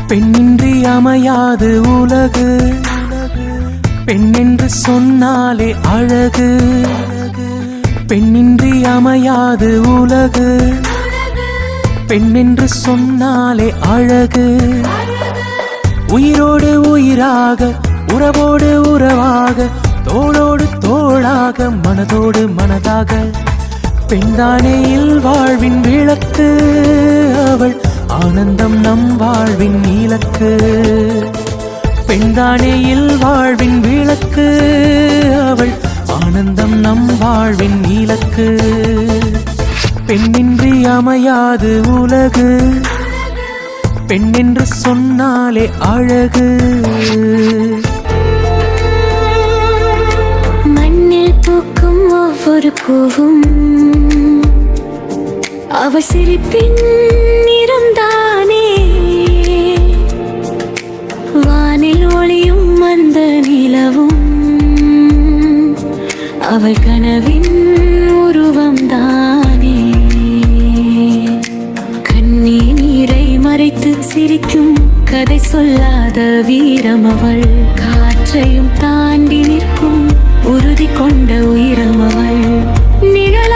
பெண்ணின்றி அமையாது உலகு, பெண் என்று சொன்னாலே அழகு. பெண்ணின்றி அமையாது உலகு, பெண் என்று சொன்னாலே அழகு. உயிரோடு உயிராக, உறவோடு உறவாக, தோளோடு தோளாக, மனதோடு மனதாக, பெண்தானே வாழ்வின் விளக்கு. அவள் ஆனந்தம் நம் வாழ்வின் இலக்கு. பெண்தானே வாழ்வின் விளக்கு. அவள் ஆனந்தம் நம் வாழ்வின் இலக்கு. பெண்ணின்றி அமையாது உலகு, பெண் என்று சொன்னாலே அழகு. மண்ணில் பூக்கும் ஒவ்வொரு பூவும் அவள் சிரிப்பின் நிறம்தானே. வானில் ஒளியும் அந்த நிலவும் அவள் கனவின் உருவம்தானே. கண்ணீரை மறைத்து சிரிக்கும் கதை சொல்லாத வீரம் அவள். காற்றையும் தாண்டி நிற்கும் உறுதி கொண்ட உயிரம் அவள். நிழல்